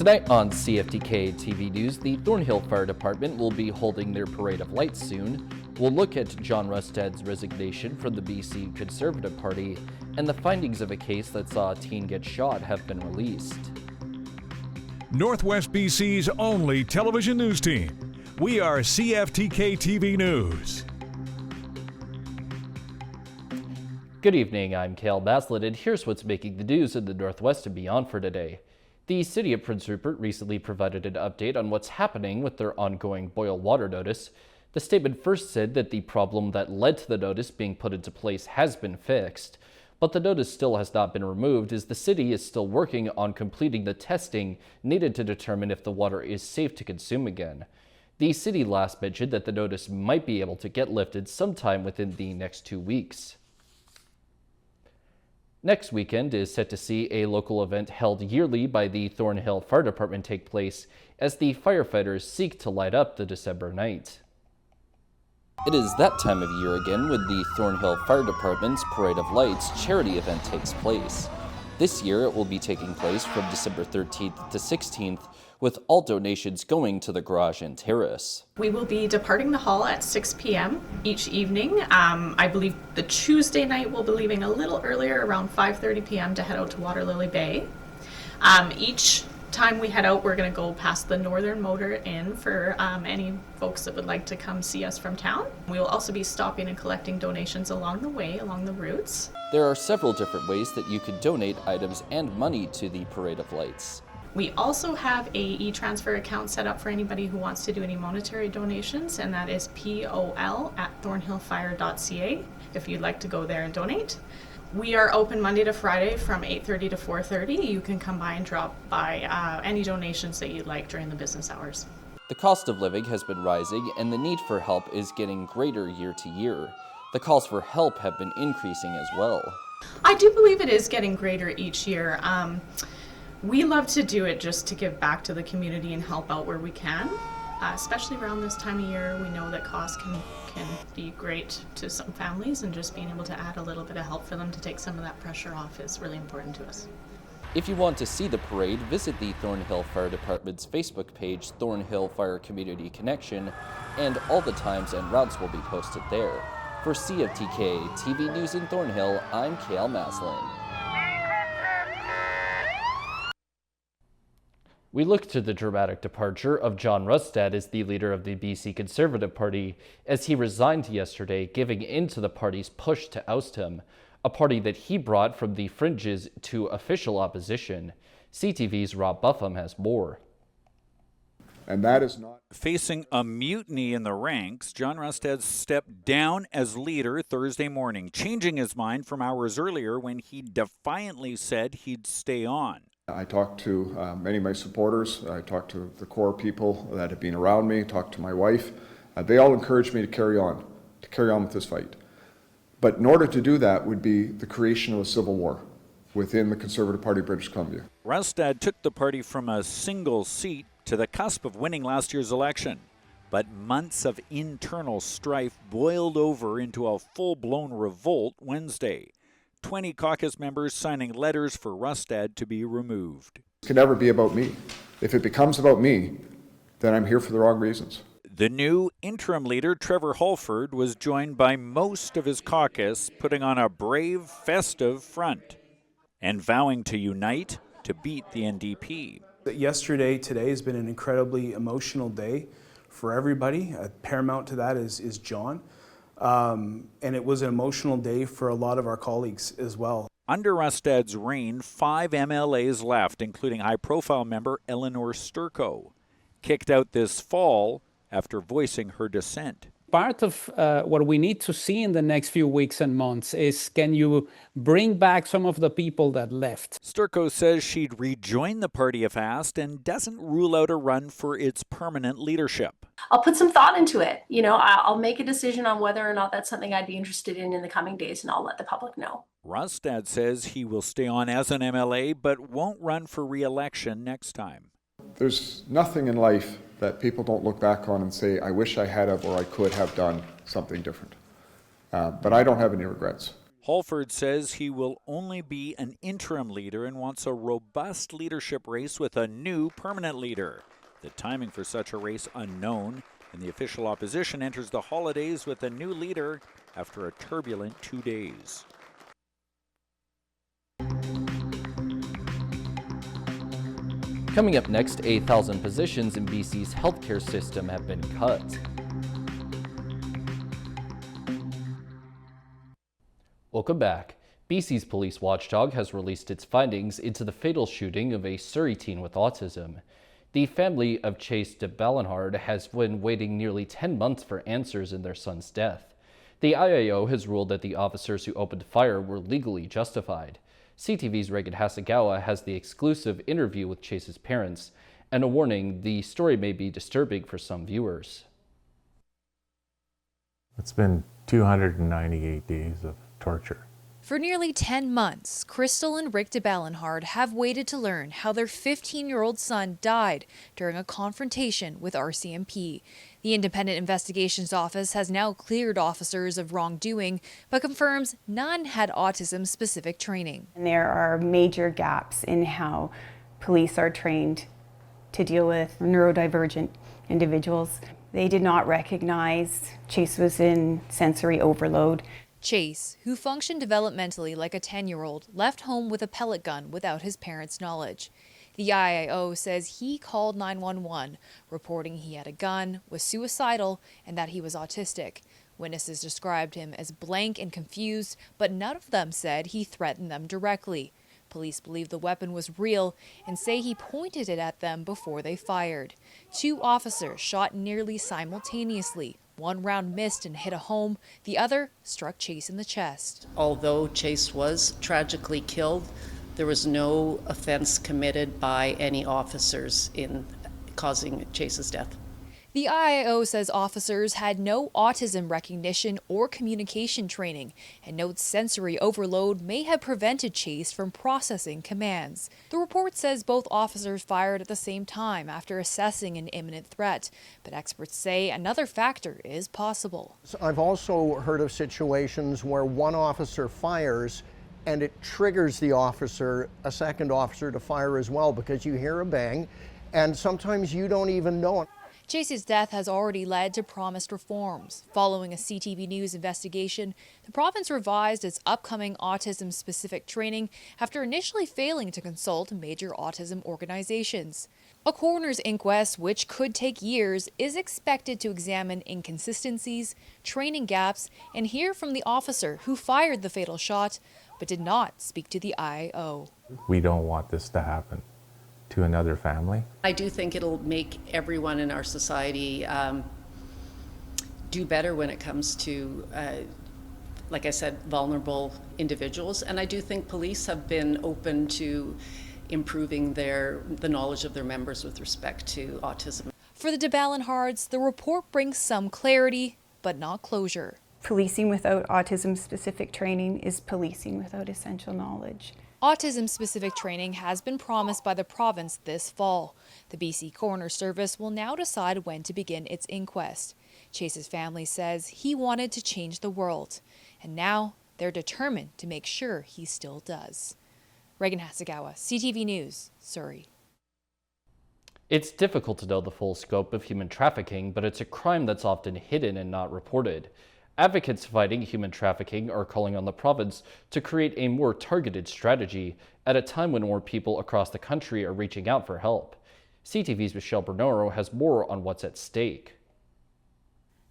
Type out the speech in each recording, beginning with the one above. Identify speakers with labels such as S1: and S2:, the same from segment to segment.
S1: Tonight on CFTK-TV News, the Thornhill Fire Department will be holding their Parade of Lights soon. We'll look at John Rustad's resignation from the BC Conservative Party, and the findings of a case that saw a teen get shot have been released.
S2: Northwest BC's only television news team. We are CFTK-TV News.
S1: Good evening, I'm Cale Baslett, and here's what's making the news in the Northwest and beyond for today. The City of Prince Rupert recently provided an update on what's happening with their ongoing boil water notice. The statement first said that the problem that led to the notice being put into place has been fixed, but the notice still has not been removed as the city is still working on completing the testing needed to determine if the water is safe to consume again. The city last mentioned that the notice might be able to get lifted sometime within the next 2 weeks. Next weekend is set to see a local event held yearly by the Thornhill Fire Department take place as the firefighters seek to light up the December night. It is that time of year again when the Thornhill Fire Department's Parade of Lights charity event takes place. This year it will be taking place from December 13th to 16th, with all donations going to the garage and terrace.
S3: We will be departing the hall at 6 p.m. each evening. I believe the Tuesday night we'll be leaving a little earlier, around 5:30 p.m. to head out to Water Lily Bay. Each time we head out, we're going to go past the Northern Motor Inn for any folks that would like to come see us from town. We will also be stopping and collecting donations along the way, along the routes.
S1: There are several different ways that you can donate items and money to the Parade of Lights.
S3: We also have a e-transfer account set up for anybody who wants to do any monetary donations, and that is pol@thornhillfire.ca if you'd like to go there and donate. We are open Monday to Friday from 8:30 to 4:30. You can come by and drop by any donations that you'd like during the business hours.
S1: The cost of living has been rising and the need for help is getting greater year to year. The calls for help have been increasing as well.
S3: I do believe it is getting greater each year. We love to do it just to give back to the community and help out where we can, especially around this time of year. We know that costs can be great to some families, and just being able to add a little bit of help for them to take some of that pressure off is really important to us.
S1: If you want to see the parade, visit the Thornhill Fire Department's Facebook page, Thornhill Fire Community Connection, and all the times and routes will be posted there. For CFTK TV News in Thornhill, I'm Cale Maslin. We look to the dramatic departure of John Rustad as the leader of the BC Conservative Party as he resigned yesterday, giving in to the party's push to oust him, a party that he brought from the fringes to official opposition. CTV's Rob Buffum has more.
S4: And that is not...
S5: Facing a mutiny in the ranks, John Rustad stepped down as leader Thursday morning, changing his mind from hours earlier when he defiantly said he'd stay on.
S4: I talked to many of my supporters. I talked to the core people that have been around me, talked to my wife. They all encouraged me to carry on with this fight. But in order to do that would be the creation of a civil war within the Conservative Party of British Columbia.
S5: Rustad took the party from a single seat to the cusp of winning last year's election. But months of internal strife boiled over into a full-blown revolt Wednesday. 20 caucus members signing letters for Rustad to be removed.
S4: It can never be about me. If it becomes about me, then I'm here for the wrong reasons.
S5: The new interim leader, Trevor Holford, was joined by most of his caucus, putting on a brave, festive front and vowing to unite to beat the NDP.
S6: Yesterday, today has been an incredibly emotional day for everybody. Paramount to that is John. And it was an emotional day for a lot of our colleagues as well.
S5: Under Rustad's reign, 5 MLAs left, including high-profile member Eleanor Sturco, kicked out this fall after voicing her dissent.
S7: Part of what we need to see in the next few weeks and months is, can you bring back some of the people that left?
S5: Sturco says she'd rejoin the party if asked and doesn't rule out a run for its permanent leadership.
S8: I'll put some thought into it. I'll make a decision on whether or not that's something I'd be interested in the coming days, and I'll let the public know.
S5: Rustad says he will stay on as an MLA but won't run for re-election next time.
S4: There's nothing in life that people don't look back on and say, I wish I had have or I could have done something different. But I don't have any regrets.
S5: Halford says he will only be an interim leader and wants a robust leadership race with a new permanent leader. The timing for such a race unknown, and the official opposition enters the holidays with a new leader after a turbulent 2 days.
S1: Coming up next, 8,000 positions in BC's healthcare system have been cut. Welcome back. BC's police watchdog has released its findings into the fatal shooting of a Surrey teen with autism. The family of Chase de Ballenhard has been waiting nearly 10 months for answers in their son's death. The IAO has ruled that the officers who opened fire were legally justified. CTV's Reagan Hasegawa has the exclusive interview with Chase's parents, and a warning: the story may be disturbing for some viewers.
S9: It's been 298 days of torture.
S10: For nearly 10 months, Crystal and Rick de Ballenhard have waited to learn how their 15-year-old son died during a confrontation with RCMP. The Independent Investigations Office has now cleared officers of wrongdoing, but confirms none had autism-specific training.
S11: And there are major gaps in how police are trained to deal with neurodivergent individuals. They did not recognize Chase was in sensory overload.
S10: Chase, who functioned developmentally like a 10-year-old, left home with a pellet gun without his parents' knowledge. The IAO says he called 911, reporting he had a gun, was suicidal, and that he was autistic. Witnesses described him as blank and confused, but none of them said he threatened them directly. Police believe the weapon was real and say he pointed it at them before they fired. 2 officers shot nearly simultaneously. One round missed and hit a home. The other struck Chase in the chest.
S12: Although Chase was tragically killed, there was no offense committed by any officers in causing Chase's death.
S10: The IAO says officers had no autism recognition or communication training and notes sensory overload may have prevented Chase from processing commands. The report says both officers fired at the same time after assessing an imminent threat, but experts say another factor is possible.
S13: I've also heard of situations where one officer fires and it triggers the officer, a second officer, to fire as well, because you hear a bang and sometimes you don't even know it.
S10: Chase's death has already led to promised reforms. Following a CTV News investigation, the province revised its upcoming autism-specific training after initially failing to consult major autism organizations. A coroner's inquest, which could take years, is expected to examine inconsistencies, training gaps, and hear from the officer who fired the fatal shot, but did not speak to the IAO.
S9: We don't want this to happen to another family.
S12: I do think it'll make everyone in our society do better when it comes to, like I said, vulnerable individuals. And I do think police have been open to improving the knowledge of their members with respect to autism.
S10: For the de Ballenhards, the report brings some clarity, but not closure.
S11: Policing without autism-specific training is policing without essential knowledge.
S10: Autism-specific training has been promised by the province this fall. The BC Coroner Service will now decide when to begin its inquest. Chase's family says he wanted to change the world, and now they're determined to make sure he still does. Reagan Hasegawa, CTV News, Surrey.
S1: It's difficult to know the full scope of human trafficking, but it's a crime that's often hidden and not reported. Advocates fighting human trafficking are calling on the province to create a more targeted strategy at a time when more people across the country are reaching out for help. CTV's Michelle Bernoro has more on what's at stake.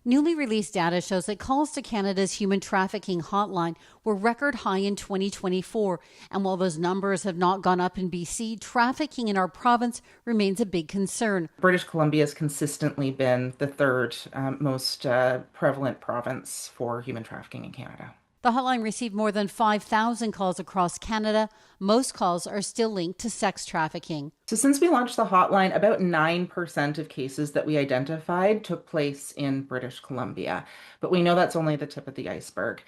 S14: Newly released data shows that calls to Canada's human trafficking hotline were record high in 2024. And while those numbers have not gone up in BC, trafficking in our province remains a big concern.
S15: British Columbia has consistently been the third most prevalent province for human trafficking in Canada.
S14: The hotline received more than 5,000 calls across Canada. Most calls are still linked to sex trafficking.
S15: So since we launched the hotline, about 9% of cases that we identified took place in British Columbia. But we know that's only the tip of the iceberg.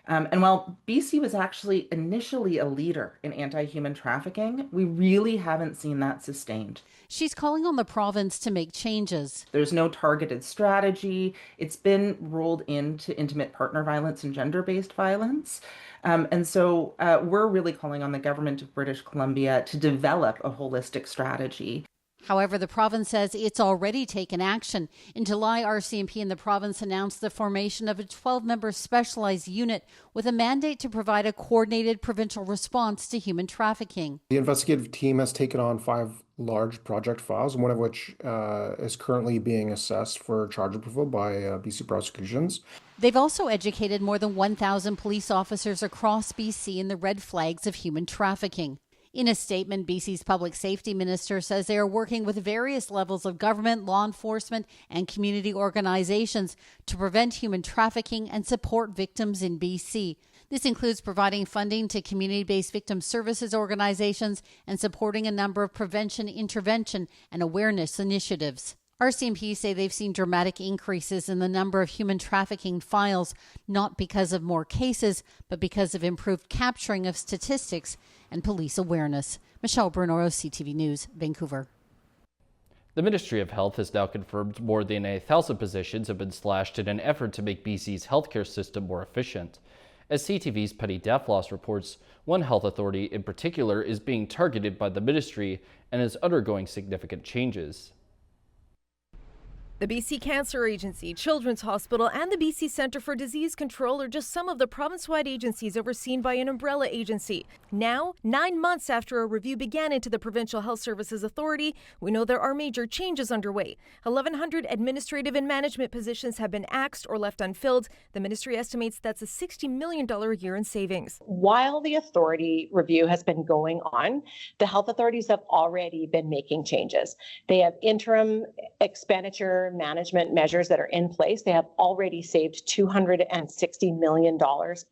S15: And while BC was actually initially a leader in anti-human trafficking, we really haven't seen that sustained.
S14: She's calling on the province to make changes.
S15: There's no targeted strategy. It's been rolled into intimate partner violence and gender-based violence. And so we're really calling on the government of British Columbia to develop a holistic strategy.
S14: However, the province says it's already taken action. In July, RCMP and the province announced the formation of a 12-member specialized unit with a mandate to provide a coordinated provincial response to human trafficking.
S16: The investigative team has taken on 5 large project files, one of which is currently being assessed for charge approval by BC prosecutions.
S14: They've also educated more than 1,000 police officers across BC in the red flags of human trafficking. In a statement, BC's public safety minister says they are working with various levels of government, law enforcement, and community organizations to prevent human trafficking and support victims in BC. This includes providing funding to community-based victim services organizations and supporting a number of prevention, intervention, and awareness initiatives. RCMP say they've seen dramatic increases in the number of human trafficking files, not because of more cases, but because of improved capturing of statistics and police awareness. Michelle Bernoro, CTV News, Vancouver.
S1: The Ministry of Health has now confirmed more than 1,000 positions have been slashed in an effort to make BC's healthcare system more efficient. As CTV's Penny Daflos reports, one health authority in particular is being targeted by the ministry and is undergoing significant changes.
S17: The BC Cancer Agency, Children's Hospital, and the BC Centre for Disease Control are just some of the province-wide agencies overseen by an umbrella agency. Now, 9 months after a review began into the Provincial Health Services Authority, we know there are major changes underway. 1,100 administrative and management positions have been axed or left unfilled. The ministry estimates that's a $60 million a year in savings.
S18: While the authority review has been going on, the health authorities have already been making changes. They have interim expenditure management measures that are in place. They have already saved $260 million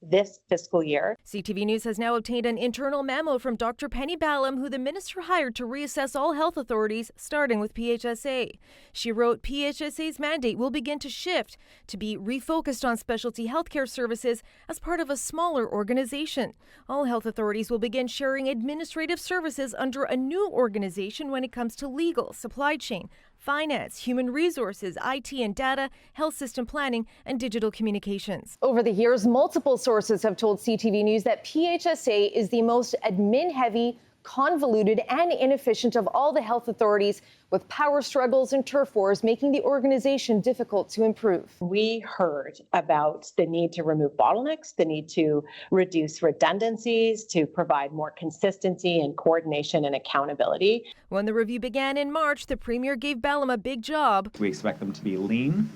S18: this fiscal year.
S17: CTV News has now obtained an internal memo from Dr. Penny Ballum, who the minister hired to reassess all health authorities, starting with PHSA. She wrote, PHSA's mandate will begin to shift to be refocused on specialty healthcare services as part of a smaller organization. All health authorities will begin sharing administrative services under a new organization when it comes to legal, supply chain, finance, human resources, IT and data, health system planning, and digital communications.
S18: Over the years, multiple sources have told CTV News that PHSA is the most admin-heavy, convoluted, and inefficient of all the health authorities, with power struggles and turf wars making the organization difficult to improve. We heard about the need to remove bottlenecks, the need to reduce redundancies, to provide more consistency and coordination and accountability.
S17: When the review began in March, the Premier gave Ballum a big job.
S19: We expect them to be lean.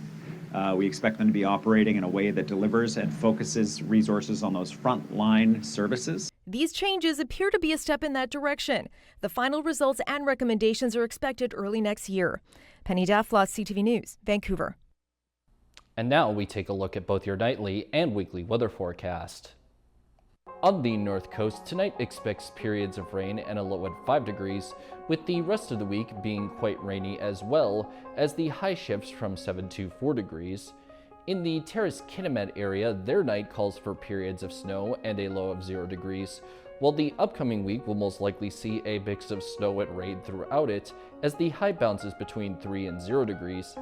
S19: We expect them to be operating in a way that delivers and focuses resources on those frontline services.
S17: These changes appear to be a step in that direction. The final results and recommendations are expected early next year. Penny Daflos, CTV News, Vancouver.
S1: And now we take a look at both your nightly and weekly weather forecast. On the north coast, tonight expects periods of rain and a low at 5 degrees, with the rest of the week being quite rainy as well, as the high shifts from 7 to 4 degrees. In the Terrace-Kitimat area, their night calls for periods of snow and a low of 0 degrees, while the upcoming week will most likely see a mix of snow and rain throughout it, as the high bounces between 3 and 0 degrees.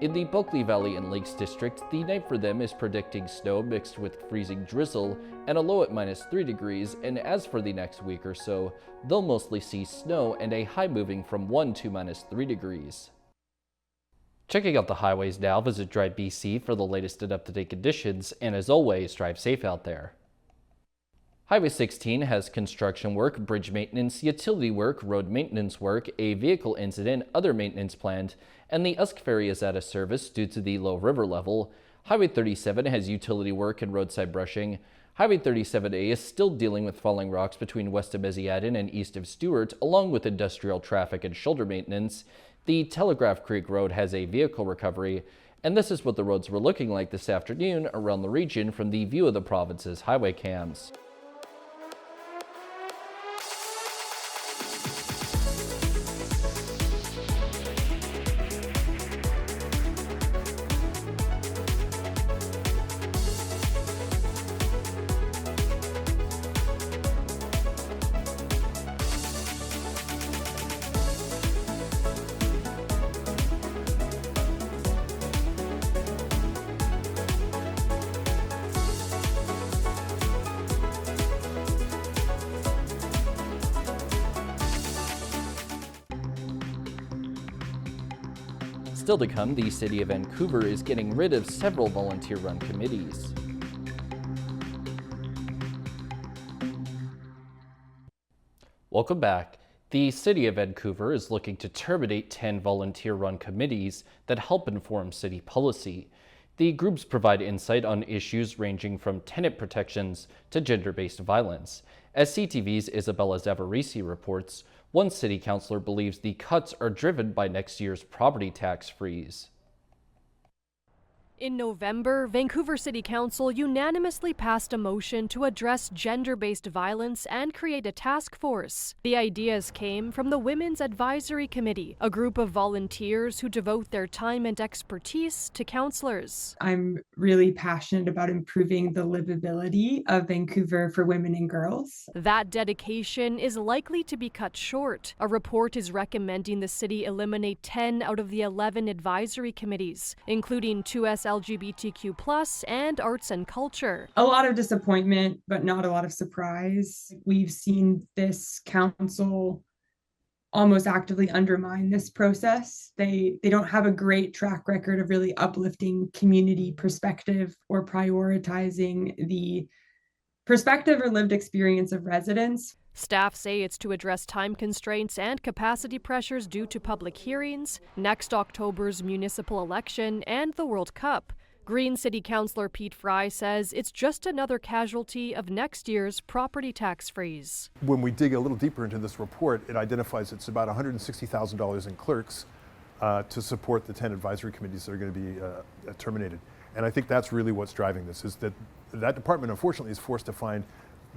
S1: In the Bulkley Valley and Lakes District, the night for them is predicting snow mixed with freezing drizzle and a low at -3 degrees, and as for the next week or so, they'll mostly see snow and a high moving from 1 to -3 degrees. Checking out the highways now, visit Drive BC for the latest and up-to-date conditions, and as always, drive safe out there. Highway 16 has construction work, bridge maintenance, utility work, road maintenance work, a vehicle incident, other maintenance planned, and the Usk Ferry is out of service due to the low river level. Highway 37 has utility work and roadside brushing. Highway 37A is still dealing with falling rocks between west of Mesiadin and east of Stewart, along with industrial traffic and shoulder maintenance. The Telegraph Creek Road has a vehicle recovery, and this is what the roads were looking like this afternoon around the region from the view of the province's highway cams. still to come, the City of Vancouver is getting rid of several volunteer-run committees. Welcome back. The City of Vancouver is looking to terminate 10 volunteer-run committees that help inform city policy. The groups provide insight on issues ranging from tenant protections to gender-based violence. As CTV's Isabella Zavarisi reports, one city councillor believes the cuts are driven by next year's property tax freeze.
S20: In November, Vancouver City Council unanimously passed a motion to address gender-based violence and create a task force. The ideas came from the Women's Advisory Committee, a group of volunteers who devote their time and expertise to councillors.
S21: I'm really passionate about improving the livability of Vancouver for women and girls.
S20: That dedication is likely to be cut short. A report is recommending the city eliminate 10 out of the 11 advisory committees, including 2S LGBTQ+ and arts and culture.
S21: A lot of disappointment, but not a lot of surprise. We've seen this council almost actively undermine this process. They don't have a great track record of really uplifting community perspective or prioritizing the perspective or lived experience of residents.
S20: Staff say it's to address time constraints and capacity pressures due to public hearings, next October's municipal election, and the World Cup. Green City Councillor Pete Fry says it's just another casualty of next year's property tax freeze.
S22: When we dig a little deeper into this report, it identifies it's about $160,000 in clerks to support the 10 advisory committees that are going to be terminated. And I think that's really what's driving this, is that that department unfortunately is forced to find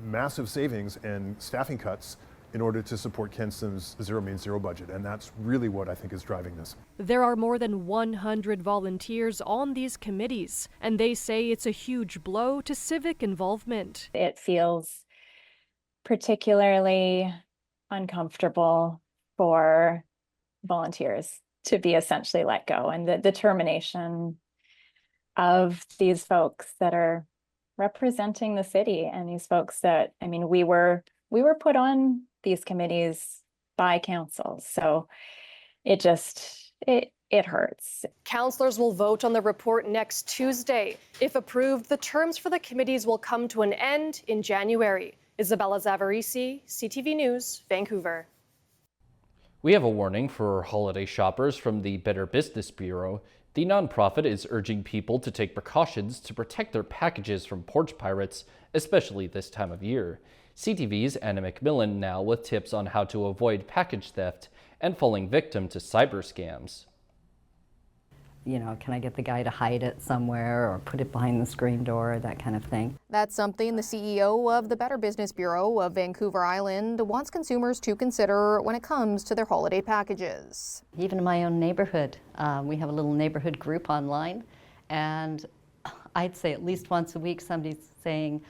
S22: massive savings and staffing cuts in order to support Kensington's zero means zero budget, and that's really what I think is driving this.
S20: There are more than 100 volunteers on these committees, and they say it's a huge blow to civic involvement.
S23: It feels particularly uncomfortable for volunteers to be essentially let go, and the determination of these folks that are representing the city, and these folks that, I mean, we were put on these committees by council, so it hurts.
S24: Councillors will vote on the report next Tuesday. If approved, the terms for the committees will come to an end in January. Isabella Zavarisi, CTV News, Vancouver.
S1: We have a warning for holiday shoppers from the Better Business Bureau. The nonprofit is urging people to take precautions to protect their packages from porch pirates, especially this time of year. CTV's Anna McMillan now with tips on how to avoid package theft and falling victim to cyber scams.
S25: You know, can I get the guy to hide it somewhere or put it behind the screen door, that kind of thing.
S26: That's something the CEO of the Better Business Bureau of Vancouver Island wants consumers to consider when it comes to their holiday packages.
S25: Even in my own neighborhood, we have a little neighborhood group online, and I'd say at least once a week somebody's saying,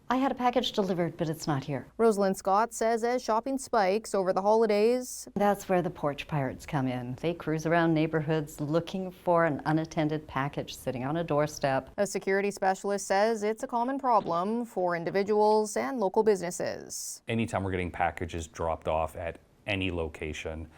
S25: I had a package delivered, but it's not here.
S26: Rosalind Scott says as shopping spikes over the holidays,
S25: that's where the porch pirates come in. They cruise around neighborhoods looking for an unattended package sitting on a doorstep.
S26: A security specialist says it's a common problem for individuals and local businesses.
S27: Anytime we're getting packages dropped off at any location,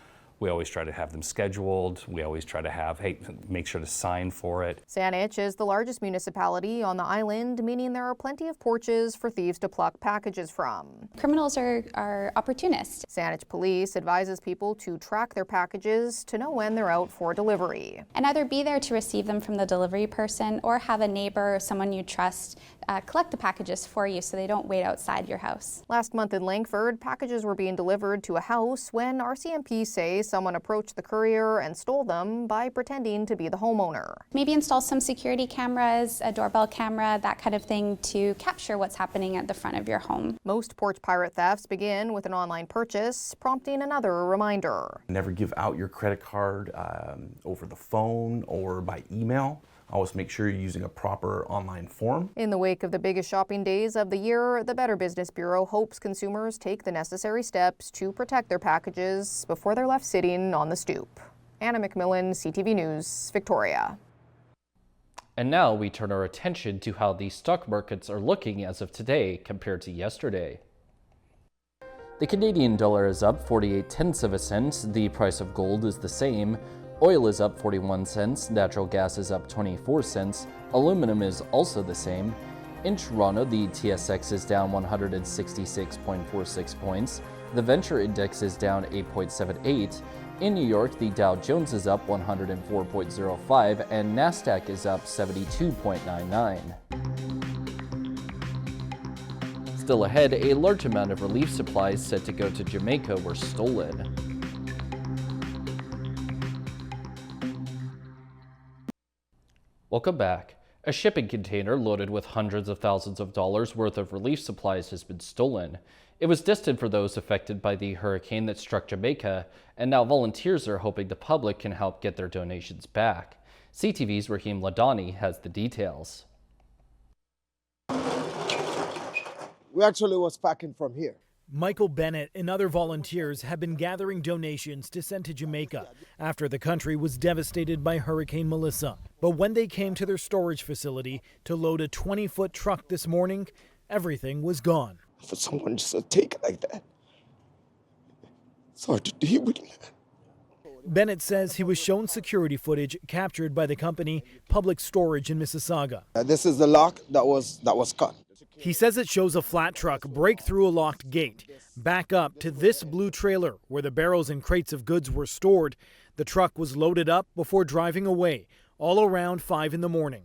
S27: we always try to have them scheduled. We always try to have, hey, make sure to sign for it.
S26: Saanich is the largest municipality on the island, meaning there are plenty of porches for thieves to pluck packages from.
S28: Criminals are opportunists.
S26: Saanich Police advises people to track their packages to know when they're out for delivery.
S28: And either be there to receive them from the delivery person or have a neighbor or someone you trust collect the packages for you so they don't wait outside your house.
S26: Last month in Langford, packages were being delivered to a house when RCMP say someone approached the courier and stole them by pretending to be the homeowner.
S28: Maybe install some security cameras, a doorbell camera, that kind of thing to capture what's happening at the front of your home.
S26: Most porch pirate thefts begin with an online purchase, prompting another reminder.
S29: Never give out your credit card over the phone or by email. Always make sure you're using a proper online form.
S26: In the wake of the biggest shopping days of the year, the Better Business Bureau hopes consumers take the necessary steps to protect their packages before they're left sitting on the stoop. Anna McMillan, CTV News, Victoria.
S1: And now we turn our attention to how the stock markets are looking as of today compared to yesterday. The Canadian dollar is up 48 tenths of a cent. The price of gold is the same. Oil is up 41 cents, natural gas is up 24 cents, aluminum is also the same. In Toronto, the TSX is down 166.46 points, the Venture Index is down 8.78, in New York, the Dow Jones is up 104.05, and NASDAQ is up 72.99. Still ahead, a large amount of relief supplies set to go to Jamaica were stolen. Welcome back. A shipping container loaded with hundreds of thousands of dollars worth of relief supplies has been stolen. It was destined for those affected by the hurricane that struck Jamaica, and now volunteers are hoping the public can help get their donations back. CTV's Raheem Ladani has the details.
S2: We actually was packing from here.
S3: Michael Bennett and other volunteers have been gathering donations to send to Jamaica after the country was devastated by Hurricane Melissa. But when they came to their storage facility to load a 20-foot truck this morning, everything was gone.
S2: For someone just to take it like that, it's hard to deal with, man.
S3: Bennett says he was shown security footage captured by the company Public Storage in Mississauga.
S2: This is the lock that was cut.
S3: He says it shows a flat truck break through a locked gate, back up to this blue trailer where the barrels and crates of goods were stored. The truck was loaded up before driving away, all around 5 in the morning.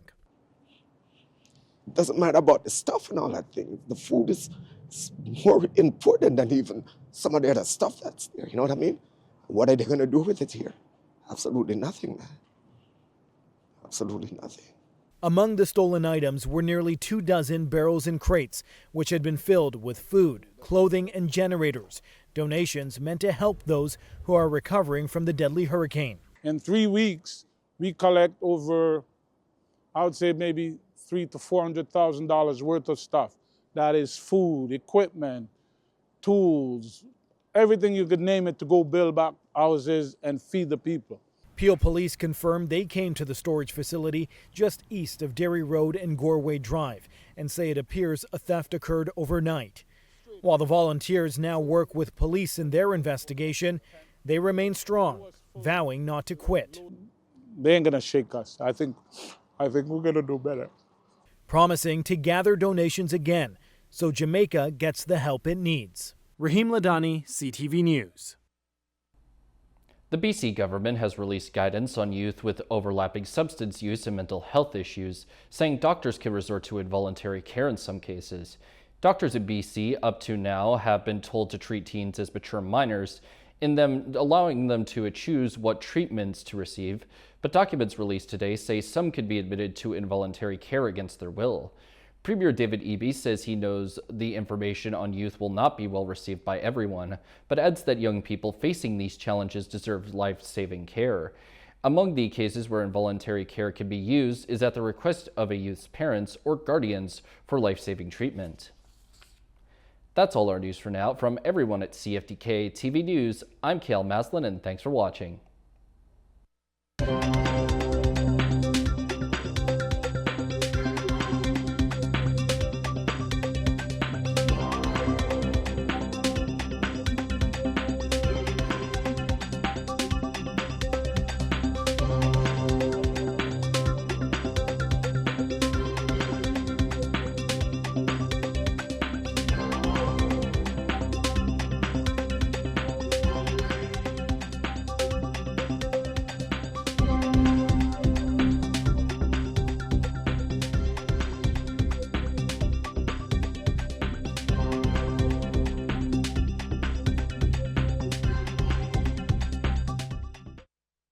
S2: It doesn't matter about the stuff and all that thing. The food is more important than even some of the other stuff that's there. You know what I mean? What are they going to do with it here? Absolutely nothing, man. Absolutely nothing.
S3: Among the stolen items were nearly 24 barrels and crates, which had been filled with food, clothing, and generators. Donations meant to help those who are recovering from the deadly hurricane.
S4: In 3 weeks, we collect over, I would say maybe $300,000 to $400,000 worth of stuff. That is food, equipment, tools, everything you could name it to go build back houses and feed the people.
S3: Peel Police confirmed they came to the storage facility just east of Derry Road and Goreway Drive and say it appears a theft occurred overnight. While the volunteers now work with police in their investigation, they remain strong, vowing not to quit.
S4: They ain't gonna shake us. I think we're gonna do better.
S3: Promising to gather donations again so Jamaica gets the help it needs. Raheem Ladani, CTV News.
S1: The BC government has released guidance on youth with overlapping substance use and mental health issues, saying doctors can resort to involuntary care in some cases. Doctors in BC up to now have been told to treat teens as mature minors, allowing them to choose what treatments to receive, but documents released today say some could be admitted to involuntary care against their will. Premier David Eby says he knows the information on youth will not be well received by everyone, but adds that young people facing these challenges deserve life-saving care. Among the cases where involuntary care can be used is at the request of a youth's parents or guardians for life-saving treatment. That's all our news for now. From everyone at CFTK-TV News, I'm Cale Maslin, and thanks for watching.